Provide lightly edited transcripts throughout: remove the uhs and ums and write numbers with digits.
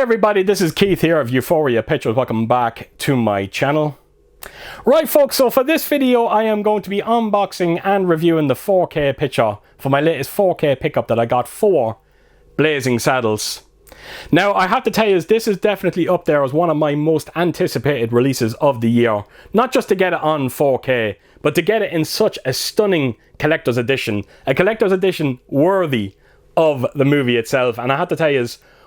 everybody, this is Keith here of Euphoria Pictures. Welcome back to my channel. Right folks, so for this video I am going to be unboxing and reviewing the 4K picture for my latest 4K pickup that I got for Blazing Saddles. Now I have to tell you, this is definitely up there as one of my most anticipated releases of the year. Not just to get it on 4K, but to get it in such a stunning collector's edition. A collector's edition worthy of the movie itself. And I have to tell you,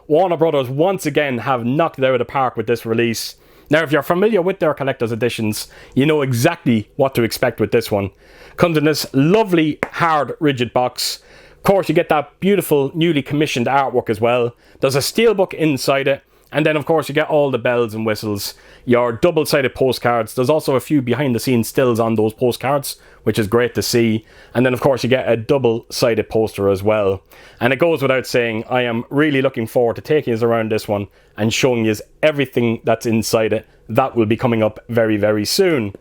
Warner Brothers once again have knocked it out of the park with this release. Now if you're familiar with their collector's editions, you know exactly what to expect with this one. Comes in this lovely hard rigid box. Of course you get that beautiful newly commissioned artwork as well. There's a steelbook inside it. And then of course you get all the bells and whistles. Your double-sided postcards. There's also a few behind the scenes stills on those postcards, which is great to see. And then of course you get a double-sided poster as well. And it goes without saying, I am really looking forward to taking you around this one and showing you everything that's inside it. That will be coming up very, very soon.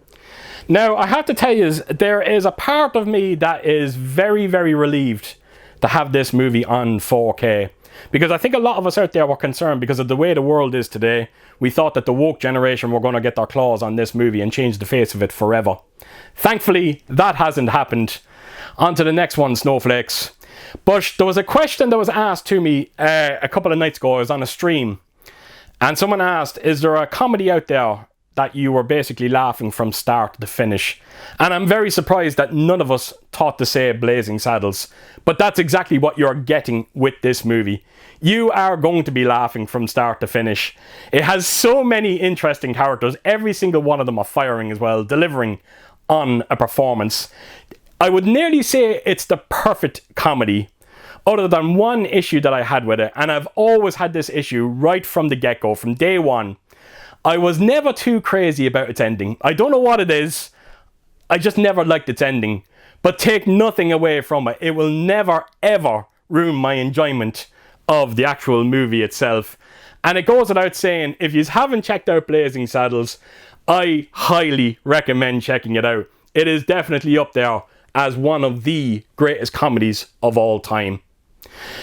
Now I have to tell you, there is a part of me that is very, very relieved to have this movie on 4K. Because I think a lot of us out there were concerned because of the way the world is today. We thought that the woke generation were going to get their claws on this movie and change the face of it forever. Thankfully, that hasn't happened. On to the next one, snowflakes. But there was a question that was asked to me a couple of nights ago. I was on a stream. And someone asked, is there a comedy out there that you were basically laughing from start to finish? And I'm very surprised that none of us thought to say Blazing Saddles. But that's exactly what you're getting with this movie. You are going to be laughing from start to finish. It has so many interesting characters. Every single one of them are firing as well, delivering on a performance. I would nearly say it's the perfect comedy, other than one issue that I had with it. And I've always had this issue right from the get-go, from day one. I was never too crazy about its ending. I don't know what it is. I just never liked its ending. But take nothing away from it. It will never, ever ruin my enjoyment of the actual movie itself. And it goes without saying, if you haven't checked out Blazing Saddles, I highly recommend checking it out. It is definitely up there as one of the greatest comedies of all time.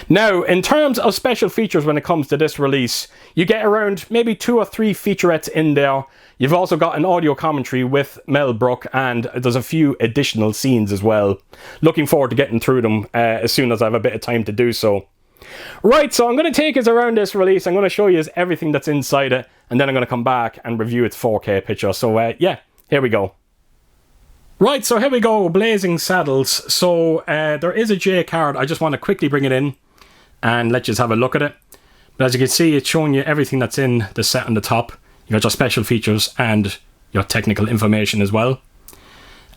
Now, in terms of special features when it comes to this release, you get around maybe 2 or 3 featurettes in there. You've also got an audio commentary with Mel Brooke, and there's a few additional scenes as well. Looking forward to getting through them as soon as I have a bit of time to do so. Right, so I'm going to take us around this release. I'm going to show you everything that's inside it, and then I'm going to come back and review its 4K picture. So yeah, here we go. Right, so here we go, Blazing Saddles. So there is a J card. I just want to quickly bring it in and let you have a look at it. But as you can see, it's showing you everything that's in the set on the top. You got your special features and your technical information as well.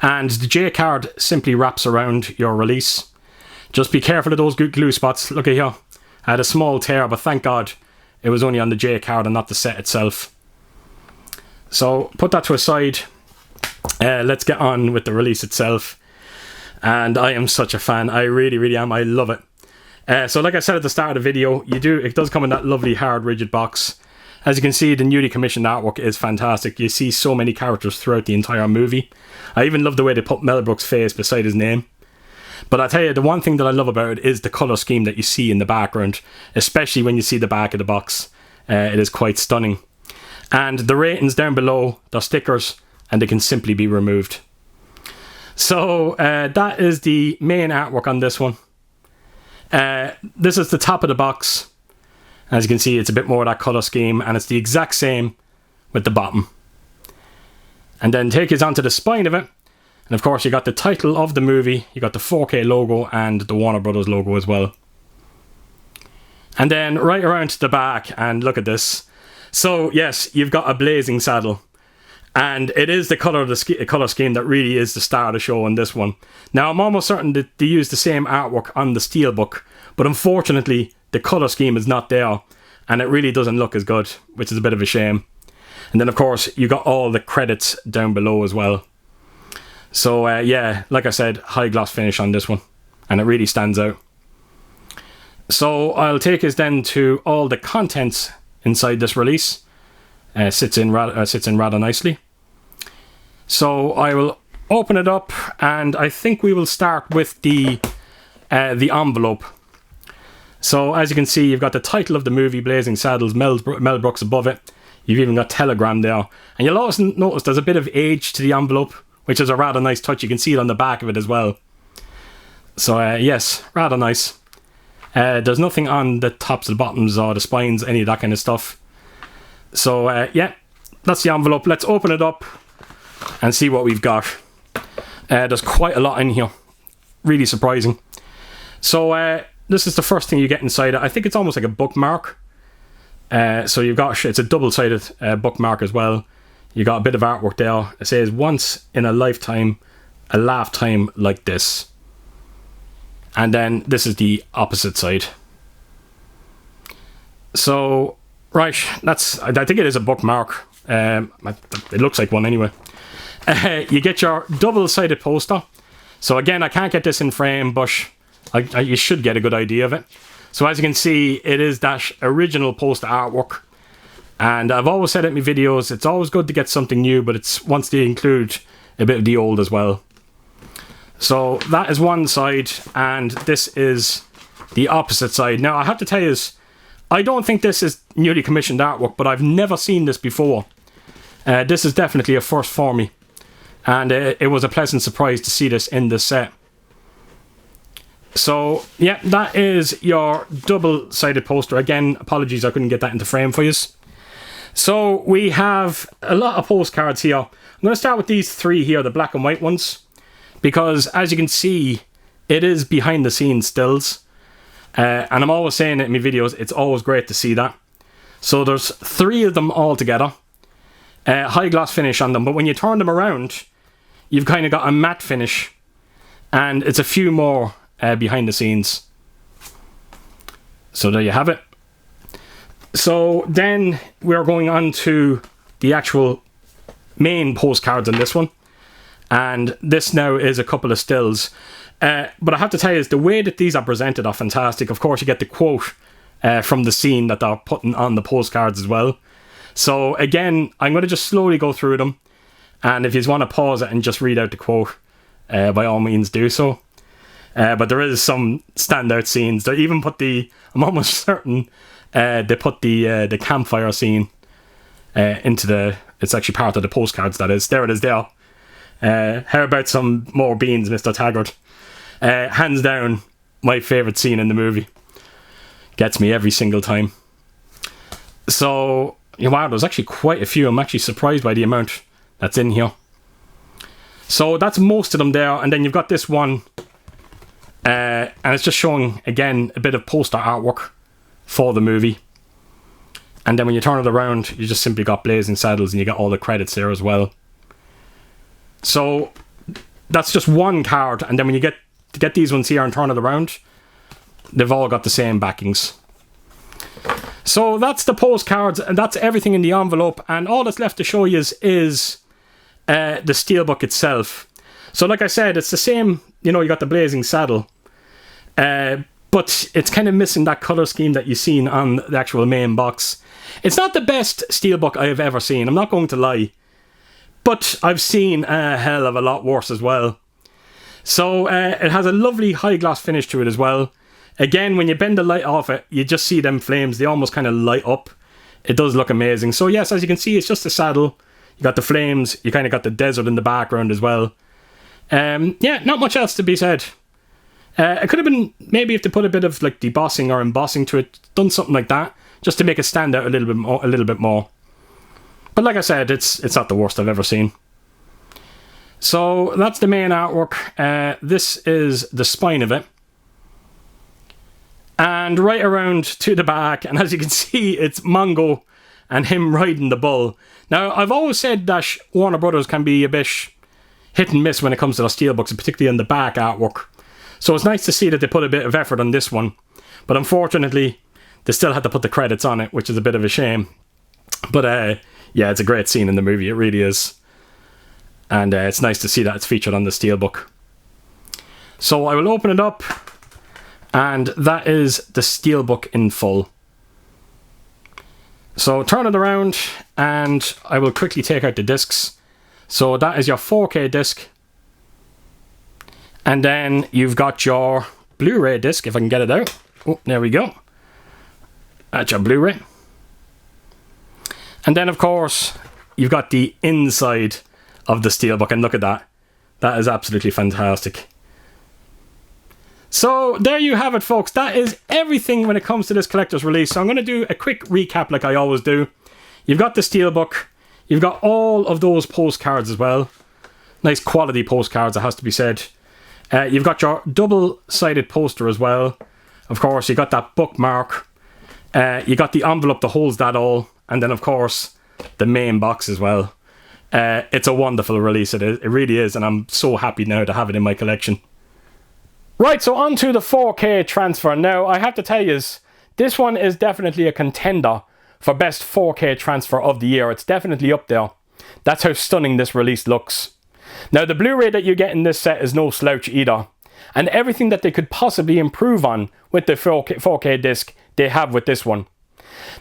And the J card simply wraps around your release. Just be careful of those glue spots. Look at here. I had a small tear, but thank God it was only on the J card and not the set itself. So put that to a side. Let's get on with the release itself. And I am such a fan. I really, really am. I love it. So like I said at the start of the video, it does come in that lovely hard rigid box. As you can see, the newly commissioned artwork is fantastic. You see so many characters throughout the entire movie. I even love the way they put Mel Brooks' face beside his name. But I tell you, the one thing that I love about it is the colour scheme that you see in the background, especially when you see the back of the box. It is quite stunning. And the ratings down below, they're stickers, and they can simply be removed. So that is the main artwork on this one. This is the top of the box. As you can see, it's a bit more of that colour scheme, and it's the exact same with the bottom. And then take us onto the spine of it. And of course you got the title of the movie, you got the 4K logo and the Warner Brothers logo as well. And then right around to the back, and look at this. So yes, you've got a Blazing Saddle. And it is the colour scheme that really is the star of the show in this one. Now I'm almost certain that they used the same artwork on the steelbook, but unfortunately the colour scheme is not there, and it really doesn't look as good, which is a bit of a shame. And then of course you got all the credits down below as well. So yeah, like I said, high gloss finish on this one, and it really stands out. So I'll take us then to all the contents inside this release. Sits in rather nicely. So I will open it up, and I think we will start with the envelope. So as you can see, you've got the title of the movie, Blazing Saddles, Mel Brooks above it. You've even got Telegram there. And you'll also notice there's a bit of age to the envelope, which is a rather nice touch. You can see it on the back of it as well. So yes, rather nice. There's nothing on the tops, the bottoms, or the spines, any of that kind of stuff. So yeah, that's the envelope. Let's open it up and see what we've got. There's quite a lot in here. Really surprising. So this is the first thing you get inside it. I think it's almost like a bookmark. So you've got, it's a double-sided bookmark as well. You got a bit of artwork there. It says, "Once in a lifetime, a laugh time like this." And then this is the opposite side. So, right, I think it is a bookmark. It looks like one anyway. You get your double-sided poster. So again, I can't get this in frame, but you should get a good idea of it. So as you can see, it is that original poster artwork. And I've always said it in my videos, it's always good to get something new, but it's wants to include a bit of the old as well. So that is one side, and this is the opposite side. Now I have to tell you, I don't think this is newly commissioned artwork, but I've never seen this before. This is definitely a first for me. And it was a pleasant surprise to see this in the set. So, yeah, that is your double-sided poster. Again, apologies I couldn't get that into frame for you. So, we have a lot of postcards here. I'm going to start with these three here, the black and white ones. Because, as you can see, it is behind-the-scenes stills. And I'm always saying it in my videos, it's always great to see that. So, there's three of them all together. High gloss finish on them, but when you turn them around, you've kind of got a matte finish, and it's a few more behind the scenes. So there you have it. So then we're going on to the actual main postcards on this one, and this now is a couple of stills. But I have to tell you, the way that these are presented are fantastic. Of course, you get the quote from the scene that they're putting on the postcards as well. So again, I'm going to just slowly go through them. And if you want to pause it and just read out the quote, by all means do so. But there is some standout scenes. They even put I'm almost certain they put the campfire scene into it's actually part of the postcards, that is. There it is there. How about some more beans, Mr. Taggart? Hands down, my favourite scene in the movie. Gets me every single time. So, wow, there's actually quite a few. I'm actually surprised by the amount that's in here. So that's most of them there, and then you've got this one, and it's just showing again a bit of poster artwork for the movie. And then when you turn it around, you just simply got Blazing Saddles, and you get all the credits there as well. So that's just one card, and then when you get these ones here and turn it around, they've all got the same backings. So that's the postcards, and that's everything in the envelope, and all that's left to show you is the steelbook itself. So like I said, it's the same, you got the Blazing Saddle, but it's kind of missing that colour scheme that you've seen on the actual main box. It's not the best steelbook I have ever seen, I'm not going to lie, but I've seen a hell of a lot worse as well. So it has a lovely high gloss finish to it as well. Again, when you bend the light off it, you just see them flames. They almost kind of light up. It does look amazing. So yes, as you can see, it's just a saddle. You got the flames. You kind of got the desert in the background as well. Yeah, not much else to be said. It could have been, maybe if they put a bit of like debossing or embossing to it, done something like that, just to make it stand out a little bit more. But like I said, it's not the worst I've ever seen. So that's the main artwork. This is the spine of it. And right around to the back, and as you can see, it's Mongo and him riding the bull. Now, I've always said that Warner Brothers can be a bit hit and miss when it comes to their steelbooks, particularly on the back artwork. So it's nice to see that they put a bit of effort on this one. But unfortunately, they still had to put the credits on it, which is a bit of a shame. But yeah, it's a great scene in the movie, it really is. And it's nice to see that it's featured on the steelbook. So I will open it up. And that is the steelbook in full. So turn it around and I will quickly take out the discs. So that is your 4K disc. And then you've got your Blu-ray disc, if I can get it out. Oh, there we go. That's your Blu-ray. And then, of course, you've got the inside of the steelbook, and look at that. That is absolutely fantastic. So there you have it, folks. That is everything when it comes to this collector's release. So I'm going to do a quick recap like I always do. You've got the steelbook. You've got all of those postcards as well. Nice quality postcards, it has to be said. You've got your double-sided poster as well. Of course, you got that bookmark. You got the envelope that holds that all. And then, of course, the main box as well. It's a wonderful release. It really is. And I'm so happy now to have it in my collection. Right, so on to the 4K transfer. Now, I have to tell you, this one is definitely a contender for best 4K transfer of the year. It's definitely up there. That's how stunning this release looks. Now, the Blu-ray that you get in this set is no slouch either. And everything that they could possibly improve on with the 4K disc, they have with this one.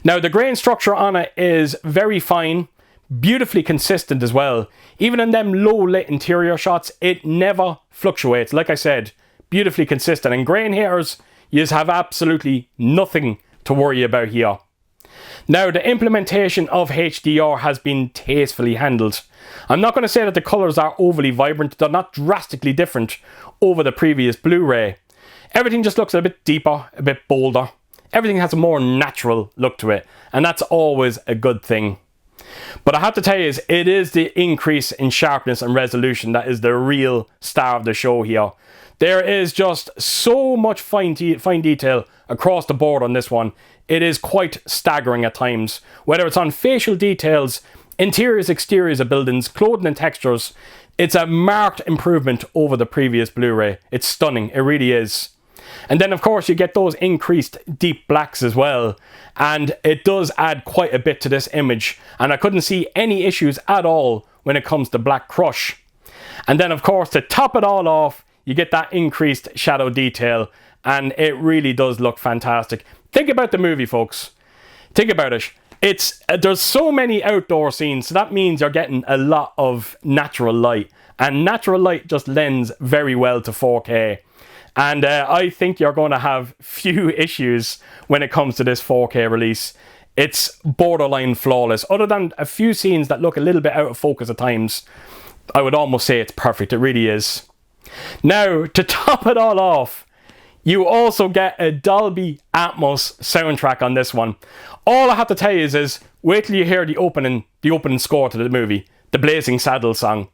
Now, the grain structure on it is very fine, beautifully consistent as well. Even in them low-lit interior shots, it never fluctuates. Like I said, beautifully consistent. And grain haters, you just have absolutely nothing to worry about here. Now, the implementation of HDR has been tastefully handled. I'm not going to say that the colours are overly vibrant. They're not drastically different over the previous Blu-ray. Everything just looks a bit deeper, a bit bolder. Everything has a more natural look to it, and that's always a good thing. But I have to tell you, it is the increase in sharpness and resolution that is the real star of the show here. There is just so much fine detail across the board on this one. It is quite staggering at times. Whether it's on facial details, interiors, exteriors of buildings, clothing and textures, it's a marked improvement over the previous Blu-ray. It's stunning, it really is. And then, of course, you get those increased deep blacks as well. And it does add quite a bit to this image. And I couldn't see any issues at all when it comes to black crush. And then, of course, to top it all off, you get that increased shadow detail. And it really does look fantastic. Think about the movie, folks. Think about it. There's so many outdoor scenes, so that means you're getting a lot of natural light. And natural light just lends very well to 4K. And I think you're going to have few issues when it comes to this 4K release. It's borderline flawless. Other than a few scenes that look a little bit out of focus at times, I would almost say it's perfect. It really is. Now, to top it all off, you also get a Dolby Atmos soundtrack on this one. All I have to tell you is wait till you hear the opening score to the movie, the Blazing Saddles song.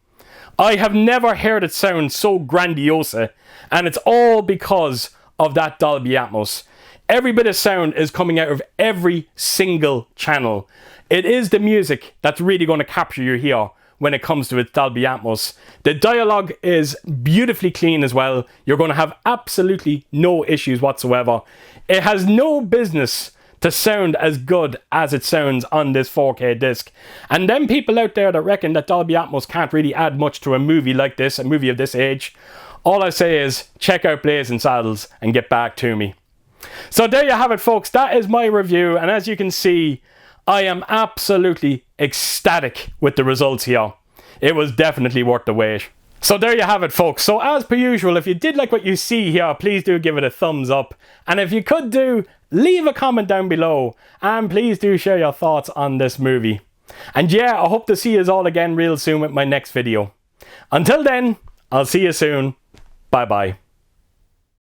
I have never heard it sound so grandiose, and it's all because of that Dolby Atmos. Every bit of sound is coming out of every single channel. It is the music that's really going to capture you here when it comes to its Dolby Atmos. The dialogue is beautifully clean as well. You're going to have absolutely no issues whatsoever. It has no business to sound as good as it sounds on this 4K disc. And them people out there that reckon that Dolby Atmos can't really add much to a movie like this, a movie of this age, all I say is check out Blazing Saddles and get back to me. So there you have it, folks. That is my review, and as you can see, I am absolutely ecstatic with the results here. It was definitely worth the wait. So there you have it, folks. So as per usual, if you did like what you see here, please do give it a thumbs up. And if you could leave a comment down below. And please do share your thoughts on this movie. And yeah, I hope to see you all again real soon with my next video. Until then, I'll see you soon. Bye bye.